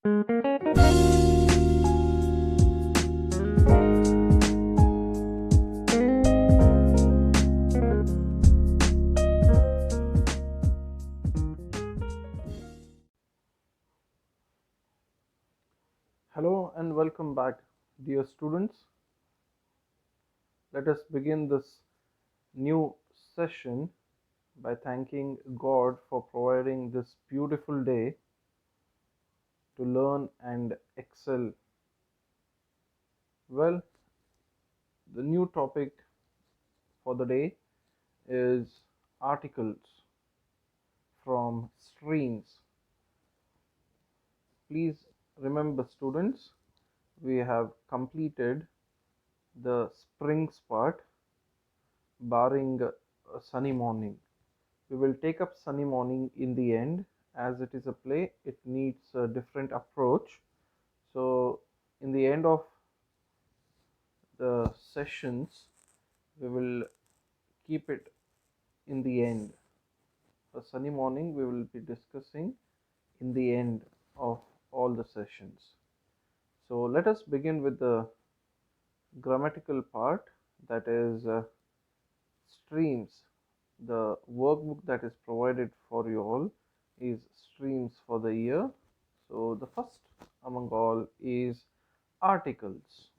Hello and welcome back, dear students. Let us begin this new session by thanking God for providing this beautiful day to learn and excel. Well, the new topic for the day is articles from streams. Please remember, students, we have completed the springs part, barring a sunny morning. We will take up sunny morning in the end. As it is a play, it needs a different approach. So in the end of the sessions, we will keep it in the end. A sunny morning we will be discussing in the end of all the sessions. So let us begin with the grammatical part, that is streams. The workbook that is provided for you all is streams for the year. So the first among all is articles.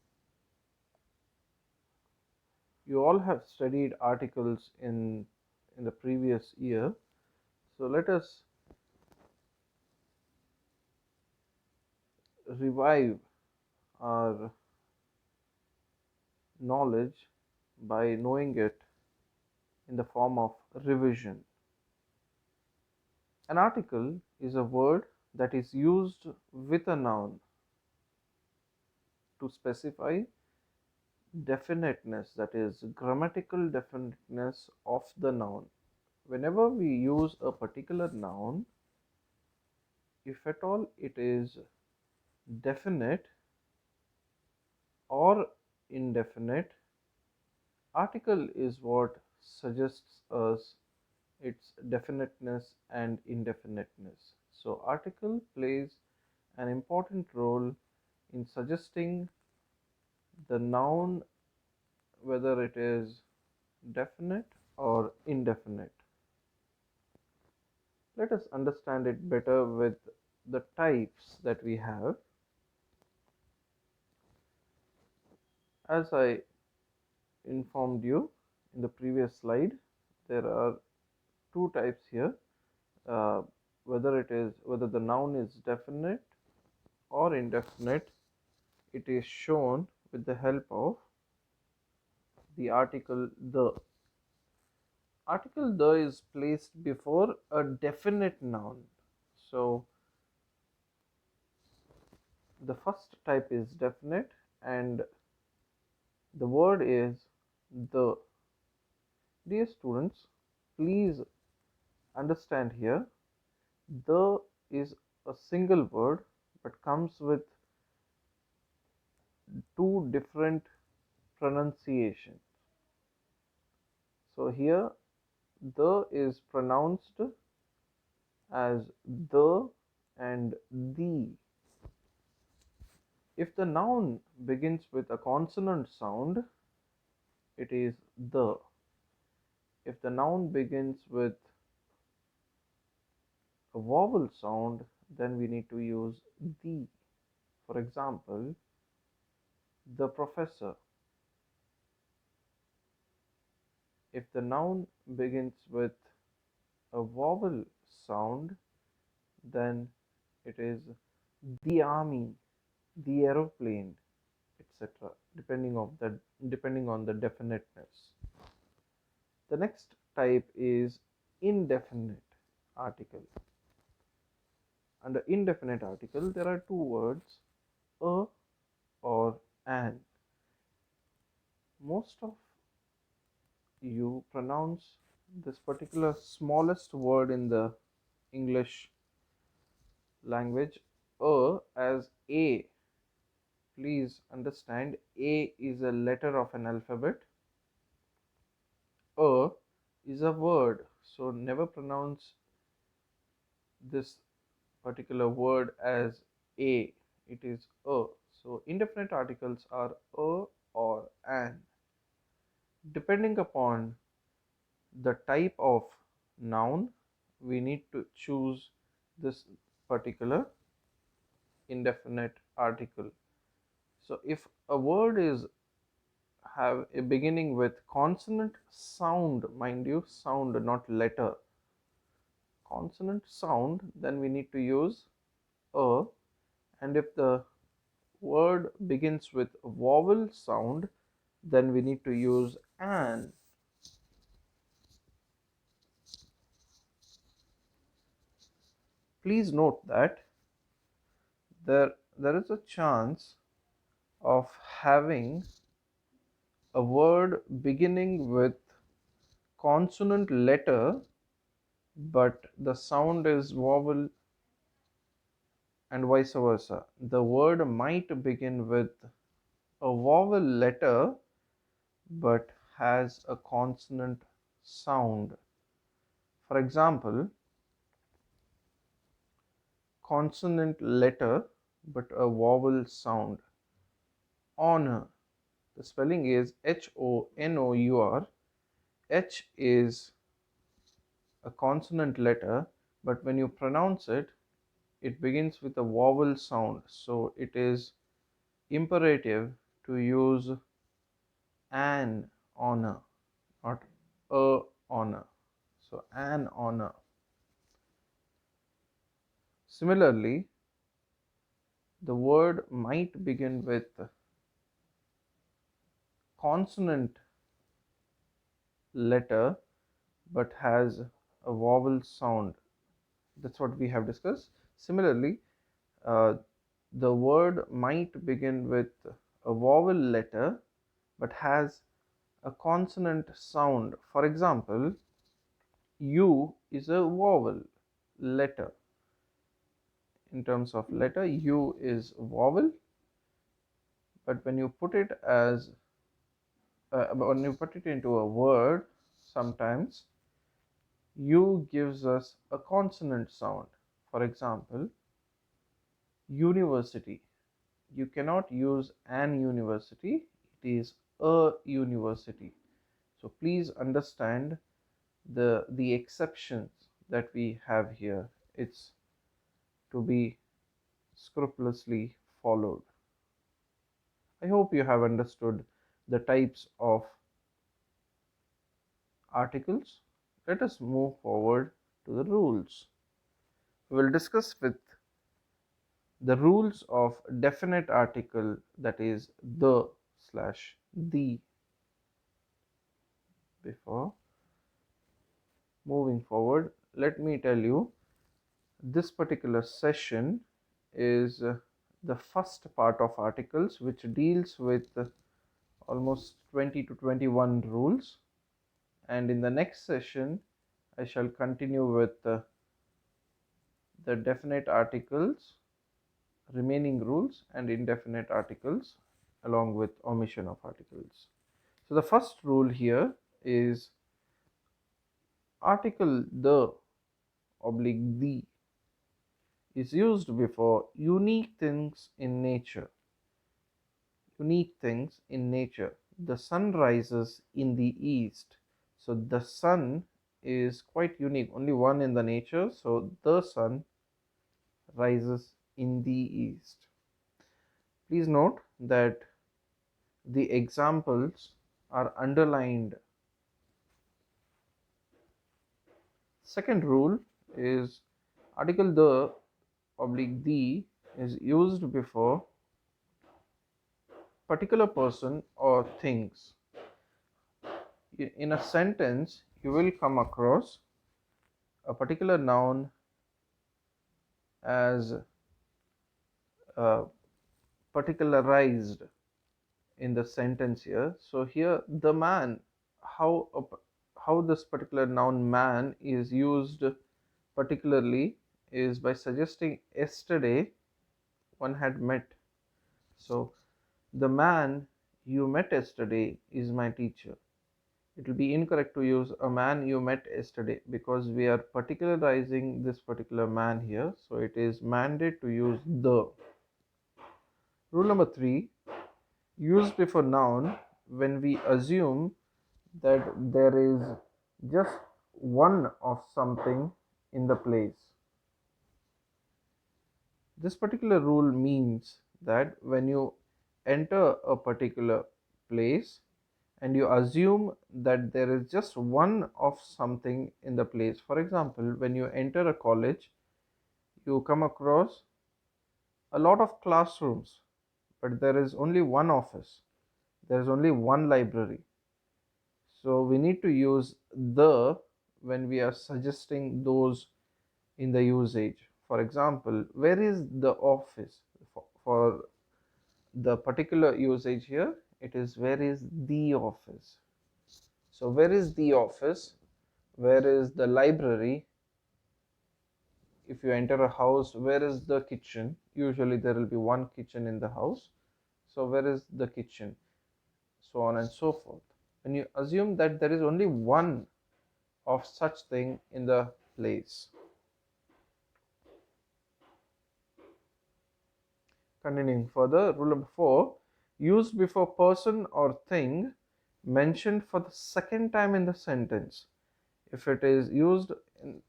You all have studied articles in the previous year. So let us revive our knowledge by knowing it in the form of revision. An article is a word that is used with a noun to specify definiteness, that is grammatical definiteness of the noun. Whenever we use a particular noun, if at all it is definite or indefinite, article is what suggests us its definiteness and indefiniteness. So article plays an important role in suggesting the noun, whether it is definite or indefinite. Let us understand it better with the types that we have. As I informed you in the previous slide, there are two types here. Whether the noun is definite or indefinite, it is shown with the help of the article the. Article the is placed before a definite noun. So the first type is definite and the word is the. Dear students, please understand here, the is a single word but comes with two different pronunciations. So here the is pronounced as the and the. If the noun begins with a consonant sound, it is the. If the noun begins with a vowel sound, then we need to use the. For example, the professor. If the noun begins with a vowel sound, then it is the army, the aeroplane, etc., depending on the definiteness. The next type is indefinite article. Under indefinite article, there are two words, a or an. Most of you pronounce this particular smallest word in the English language, as a. Please understand, a is a letter of an alphabet. A is a word, so never pronounce this particular word as a, it is a. So indefinite articles are a or an. Depending upon the type of noun, we need to choose this particular indefinite article. So if a word is have a beginning with consonant sound, mind you, sound, not letter, consonant sound, then we need to use a. And if the word begins with vowel sound, then we need to use an. Please note that there is a chance of having a word beginning with consonant letter but the sound is vowel, and vice versa. The word might begin with a vowel letter but has a consonant sound. For example, consonant letter but a vowel sound. Honor. The spelling is Honour. H is a consonant letter, but when you pronounce it, it begins with a vowel sound. So it is imperative to use an honor, not a honor. So an honor. Similarly, the word might begin with consonant letter but has a vowel sound. That's what we have discussed. Similarly, uh, the word might begin with a vowel letter but has a consonant sound. For example, U is a vowel letter. In terms of letter, U is vowel, but when you put it as when you put it into a word, sometimes U gives us a consonant sound. For example, university. You cannot use an university, it is a university. So please understand the exceptions that we have here. It's to be scrupulously followed. I hope you have understood the types of articles. Let us move forward to the rules. We will discuss with the rules of definite article, that is the slash the. Before moving forward, let me tell you, this particular session is the first part of articles, which deals with almost 20 to 21 rules, and in the next session I shall continue with the definite articles, remaining rules, and indefinite articles along with omission of articles. So the first rule here is article the oblique the is used before unique things in nature. Unique things in nature. The sun rises in the east. So the sun is quite unique, only one in the nature. So the sun rises in the east. Please note that the examples are underlined. Second rule is article the oblique the is used before particular person or things. In a sentence, you will come across a particular noun as particularized in the sentence here. So here, the man, how how this particular noun man is used particularly is by suggesting yesterday one had met. So the man you met yesterday is my teacher. It will be incorrect to use a man you met yesterday because we are particularizing this particular man here. So it is mandate to use the. Rule number 3, used before noun when we assume that there is just one of something in the place. This particular rule means that when you enter a particular place and you assume that there is just one of something in the place. For example, when you enter a college, you come across a lot of classrooms, but there is only one office, there is only one library. So we need to use the when we are suggesting those in the usage. For example, where is the office? For the particular usage here, it is where is the office. So where is the office? Where is the library? If you enter a house, where is the kitchen? Usually there will be one kitchen in the house. So where is the kitchen? So on and so forth. When you assume that there is only one of such thing in the place. Continuing further, rule number 4, used before person or thing mentioned for the second time in the sentence. If it is used in,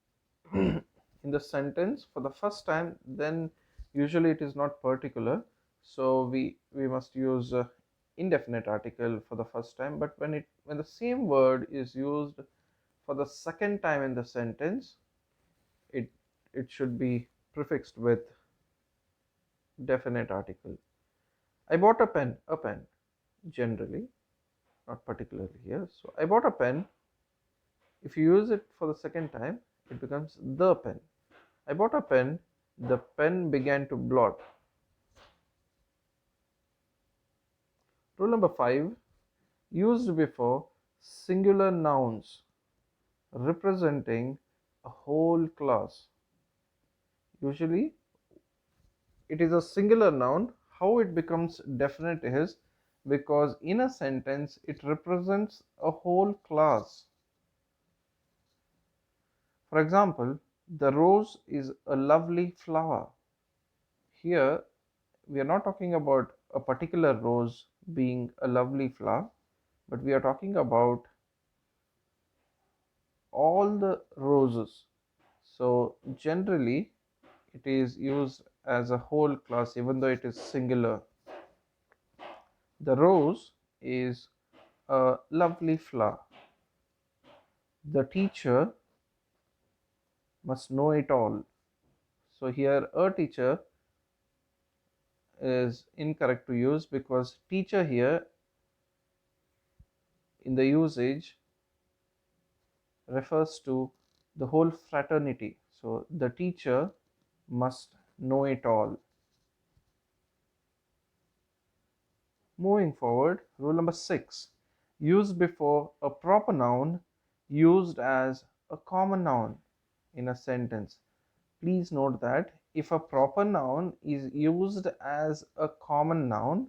in the sentence for the first time, then usually it is not particular. So we must use indefinite article for the first time. But when the same word is used for the second time in the sentence, it it should be prefixed with definite article. I bought a pen, generally, not particularly here. So I bought a pen. If you use it for the second time, it becomes the pen. I bought a pen. The pen began to blot. Rule number 5, used before singular nouns representing a whole class. Usually it is a singular noun. How it becomes definite is because in a sentence it represents a whole class. For example, the rose is a lovely flower. Here we are not talking about a particular rose being a lovely flower, but we are talking about all the roses. So generally it is used as a whole class even though it is singular. The rose is a lovely flower. The teacher must know it all. So here a teacher is incorrect to use because teacher here in the usage refers to the whole fraternity. So the teacher must know it all. Moving forward, rule number 6, used before a proper noun used as a common noun in a sentence. Please note that if a proper noun is used as a common noun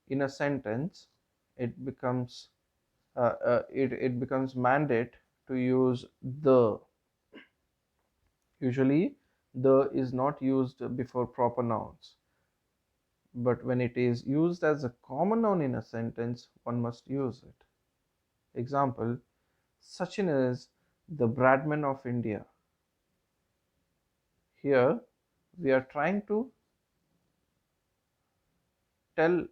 in a sentence, it becomes it becomes mandate to use the. Usually, the is not used before proper nouns, but when it is used as a common noun in a sentence, one must use it. Example: Sachin is the Bradman of India. Here, we are trying to tell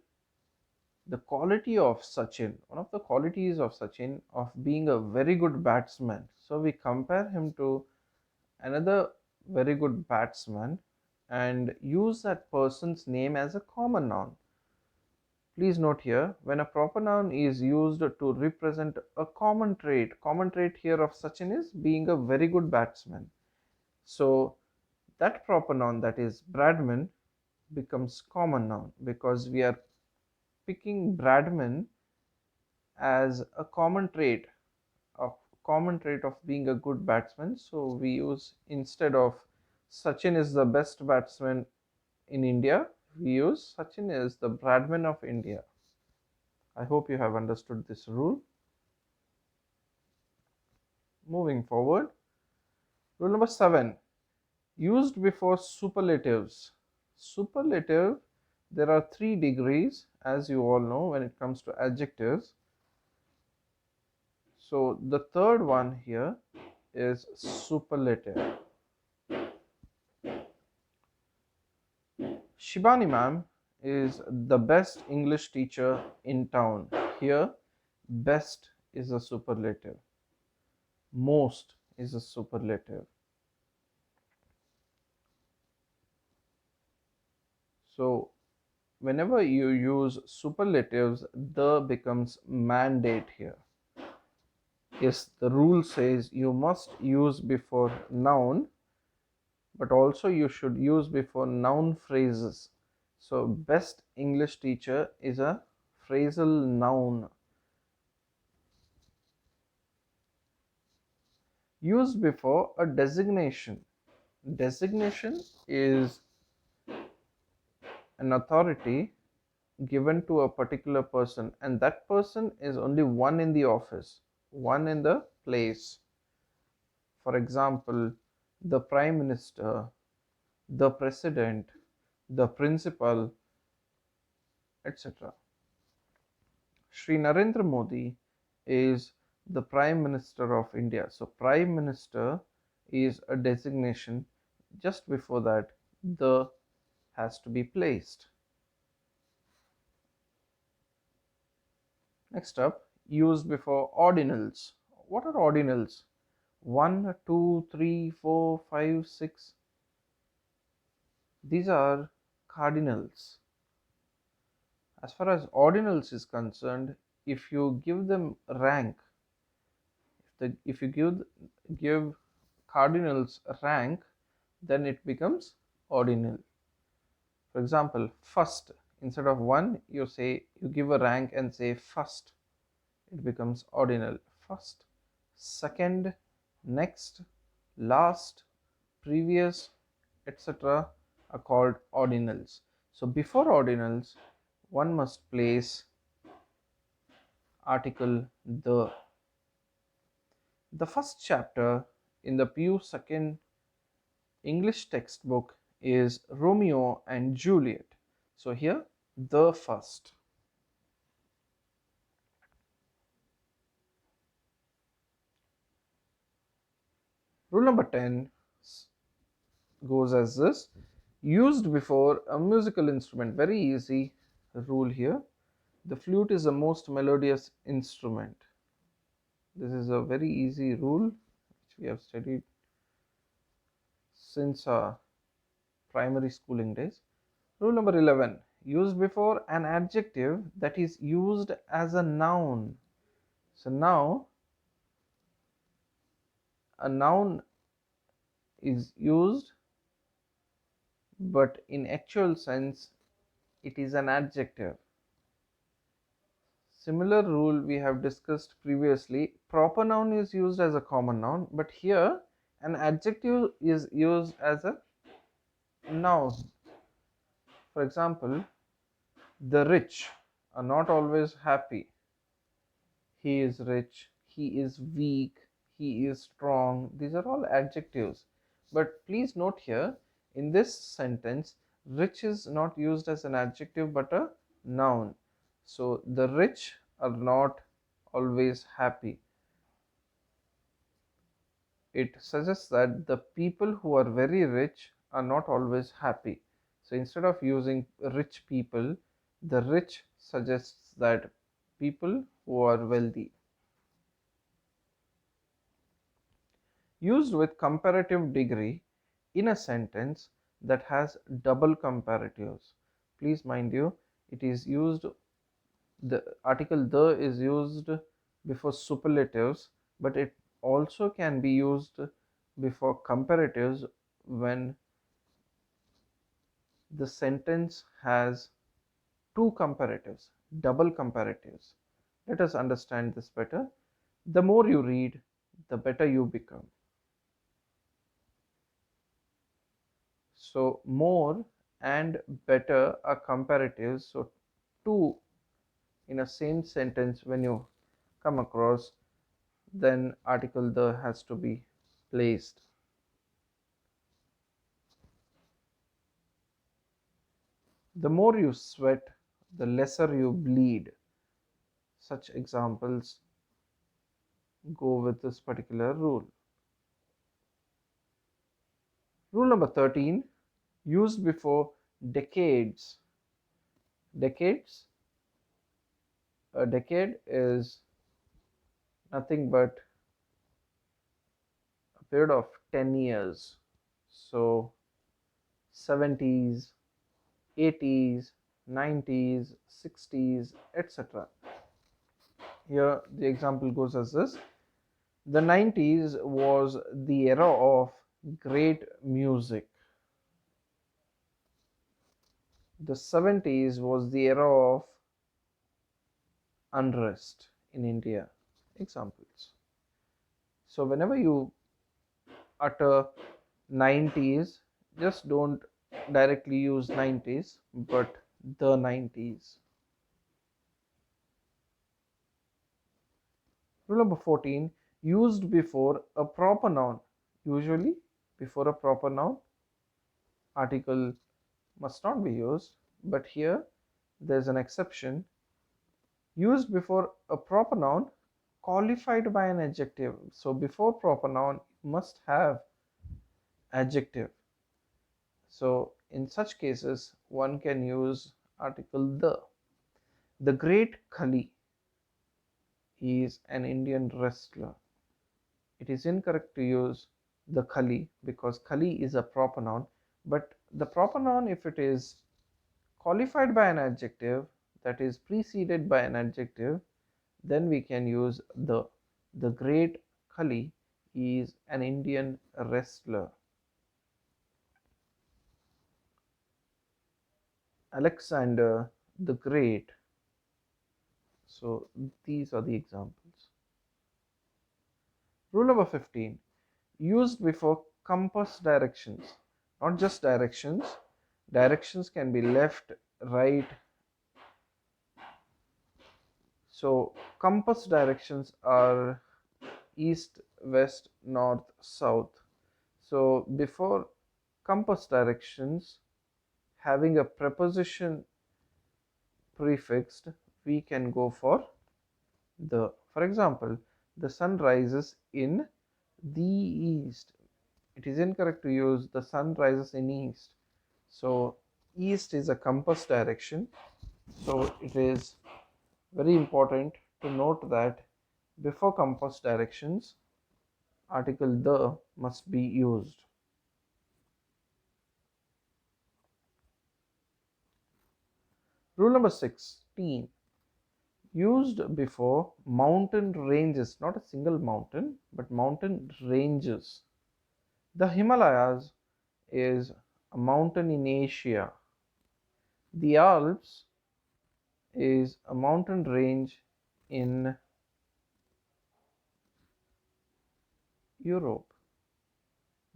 the quality of Sachin, one of the qualities of Sachin of being a very good batsman. So we compare him to another very good batsman and use that person's name as a common noun. Please note here, when a proper noun is used to represent a common trait here of Sachin is being a very good batsman. So that proper noun, that is Bradman, becomes common noun because we are picking Bradman as a common trait of being a good batsman. So we use, instead of Sachin is the best batsman in India, we use Sachin is the Bradman of India. I hope you have understood this rule. Moving forward, rule number 7, used before superlatives. Superlative There are 3 degrees, as you all know, when it comes to adjectives. So the third one here is superlative. Shibani ma'am is the best English teacher in town. Here, best is a superlative. Most is a superlative. So whenever you use superlatives, the becomes mandate here. Yes, the rule says you must use before noun, but also you should use before noun phrases. So best English teacher is a phrasal noun. Used before a designation. Designation is an authority given to a particular person, and that person is only one in the office, one in the place. For example, the prime minister, the president, the principal, etc. Shri Narendra Modi is the prime minister of India. So prime minister is a designation. Just before that, the has to be placed. Next up, used before ordinals. What are ordinals? 1, 2, 3, 4, 5, 6. These are cardinals. As far as ordinals is concerned, if you give them rank, if you give cardinals rank, then it becomes ordinal. For example, first, instead of 1, you give a rank and say first, it becomes ordinal. First, second, next, last, previous, etc. are called ordinals. So before ordinals, one must place article the. The first chapter in the PU second English textbook is Romeo and Juliet. So here, the first. Rule number 10 goes as this: used before a musical instrument. Very easy rule here. The flute is the most melodious instrument. This is a very easy rule which we have studied since our primary schooling days. Rule number 11: used before an adjective that is used as a noun. So now a noun is used, but in actual sense it is an adjective. Similar rule we have discussed previously. Proper noun is used as a common noun, but here an adjective is used as a noun. For example, the rich are not always happy. He is rich, he is weak, he is strong. These are all adjectives. But please note here, in this sentence, rich is not used as an adjective but a noun. So the rich are not always happy. It suggests that the people who are very rich are not always happy. So instead of using rich people, the rich suggests that people who are wealthy. Used with comparative degree in a sentence that has double comparatives. Please mind you, it is used, the article the is used before superlatives, but it also can be used before comparatives when the sentence has two comparatives, double comparatives. Let us understand this better. The more you read, the better you become. So more and better are comparatives. So two in a same sentence, when you come across, then article the has to be placed. The more you sweat, the lesser you bleed. Such examples go with this particular rule. Rule number 13, used before decades. Decades, a decade is nothing but a period of 10 years. So 70s, 80s, 90s, 60s, etc. Here the example goes as this. The 90s was the era of great music. The 70s was the era of unrest in India. Examples. So whenever you utter 90s, just don't directly use 90s, but the 90s. Rule number 14, used before a proper noun. Usually, before a proper noun, article must not be used, but here there's an exception. Used before a proper noun, qualified by an adjective. So before proper noun, must have adjective. So in such cases, one can use article the. The Great Khali is an Indian wrestler. It is incorrect to use the Khali because Khali is a proper noun, but the proper noun, if it is qualified by an adjective, that is preceded by an adjective, then we can use the. The Great Khali is an Indian wrestler. Alexander the Great. So these are the examples. Rule number 15, used before compass directions. Not just directions. Directions can be left, right. So compass directions are east, west, north, south. So before compass directions, having a preposition prefixed, we can go for the. For example, the sun rises in the east. It is incorrect to use the sun rises in east. So east is a compass direction. So it is very important to note that before compass directions, article the must be used. Rule number 16, used before mountain ranges, not a single mountain, but mountain ranges. The Himalayas is a mountain in Asia. The Alps is a mountain range in Europe.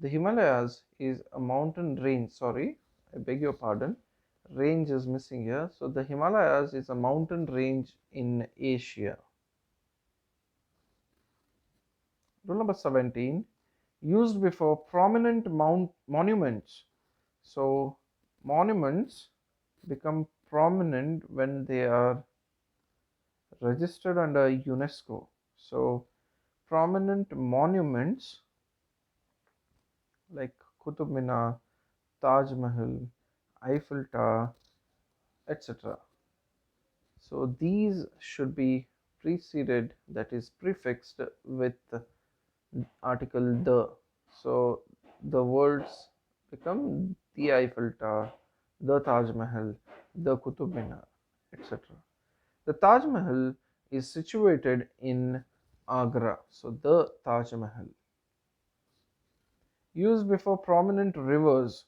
The Himalayas is a mountain range, sorry, I beg your pardon, range is missing here. So the Himalayas is a mountain range in Asia. Rule number 17, used before prominent monuments. So monuments become prominent when they are registered under UNESCO. So prominent monuments like Qutub Minar, Taj Mahal, Eiffel Tower, etc. So these should be preceded, that is prefixed with article the. So the words become the Eiffel Tower, the Taj Mahal, the Qutub Minar, etc. The Taj Mahal is situated in Agra. So the Taj Mahal. Used before prominent rivers.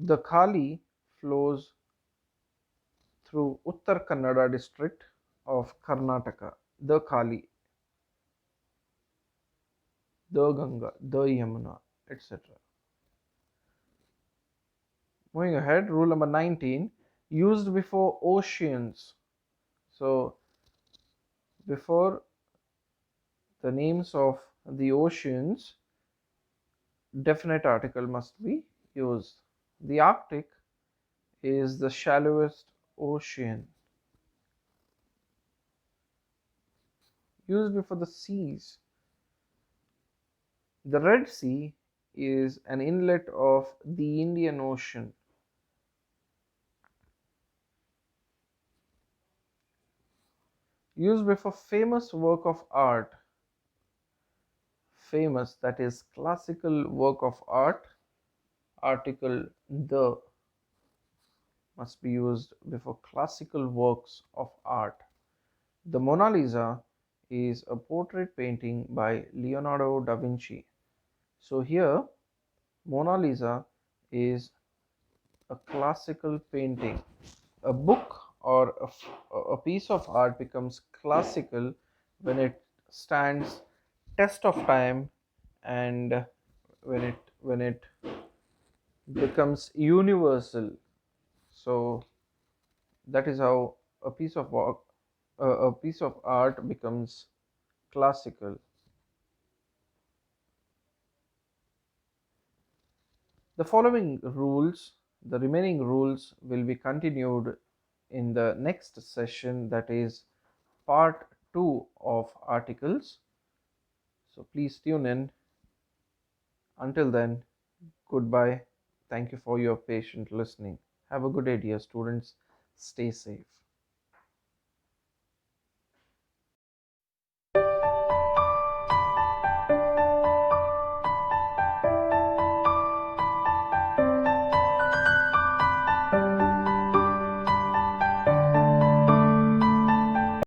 The Khali flows through Uttar Kannada district of Karnataka. The Khali, the Ganga, the Yamuna, etc. Moving ahead, rule number 19, used before oceans. So before the names of the oceans, definite article must be used. The Arctic is the shallowest ocean. Used before the seas. The Red Sea is an inlet of the Indian Ocean. Used before famous work of art. Famous, that is classical work of art. Article the must be used before classical works of art. The Mona Lisa is a portrait painting by Leonardo da Vinci. So here Mona Lisa is a classical painting. A book or a piece of art becomes classical when it stands test of time, and when it becomes universal. So that is how a piece of work, a piece of art becomes classical. The following rules, the remaining rules, will be continued in the next session, that is part 2 of articles. So please tune in. Until then, goodbye. Thank you for your patient listening. Have a good day, dear students. Stay safe.